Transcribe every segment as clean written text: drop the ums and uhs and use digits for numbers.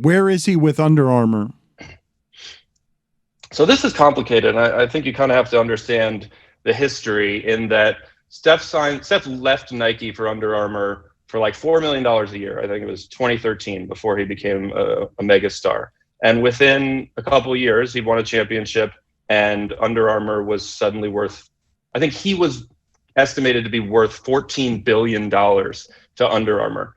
Where is he with Under Armour? So this is complicated. I think you kind of have to understand the history in that Steph left Nike for Under Armour for like $4 million a year. I think it was 2013 before he became a mega star. And within a couple of years, he won a championship, and Under Armour was suddenly worth, I think he was estimated to be worth $14 billion to Under Armour.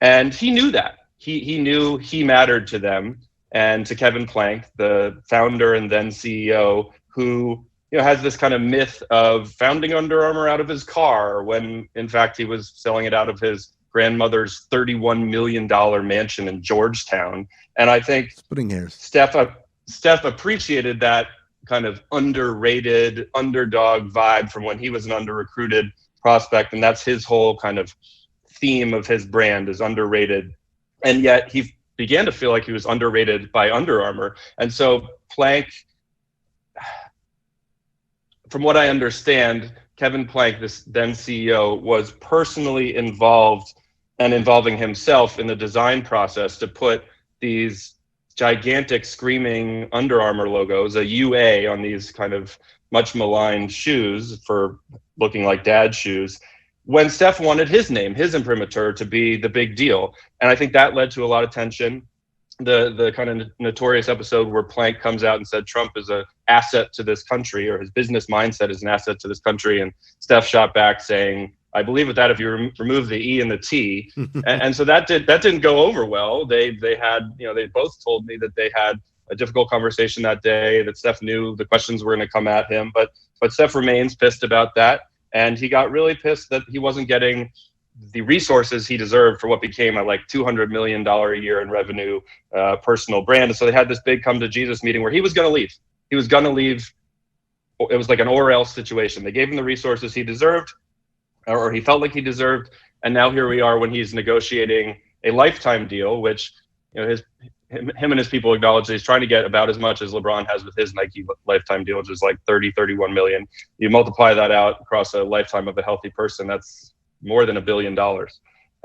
And he knew that. He knew he mattered to them and to Kevin Plank, the founder and then CEO, who has this kind of myth of founding Under Armour out of his car when in fact he was selling it out of his grandmother's $31 million mansion in Georgetown. And I think Steph appreciated that kind of underrated underdog vibe from when he was an under-recruited prospect. And that's his whole kind of theme of his brand is underrated. And yet he began to feel like he was underrated by Under Armour. And so Plank, from what I understand, Kevin Plank, this then CEO, was personally involved and involving himself in the design process to put these gigantic screaming Under Armour logos, a UA on these kind of much maligned shoes for looking like dad shoes, when Steph wanted his name, his imprimatur, to be the big deal. And I think that led to a lot of tension. The kind of notorious episode where Plank comes out and said Trump is an asset to this country, or his business mindset is an asset to this country. And Steph shot back saying, I believe with that if you remove the E and the T. and so that didn't go over well. They had, they both told me that they had a difficult conversation that day, that Steph knew the questions were going to come at him. But Steph remains pissed about that. And he got really pissed that he wasn't getting the resources he deserved for what became a like $200 million a year in revenue personal brand. And so they had this big come to Jesus meeting where he was going to leave. He was going to leave. It was like an or else situation. They gave him the resources he deserved, or he felt like he deserved. And now here we are when he's negotiating a lifetime deal, which him and his people acknowledge that he's trying to get about as much as LeBron has with his Nike lifetime deal, which is like 31 million. You multiply that out across a lifetime of a healthy person, that's more than $1 billion.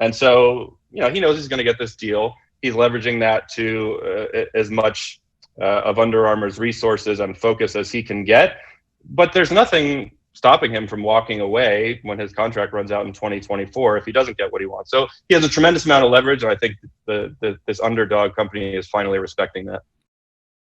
And so, he knows he's going to get this deal. He's leveraging that to as much of Under Armour's resources and focus as he can get. But there's nothing stopping him from walking away when his contract runs out in 2024 if he doesn't get what he wants. So he has a tremendous amount of leverage, and I think this underdog company is finally respecting that.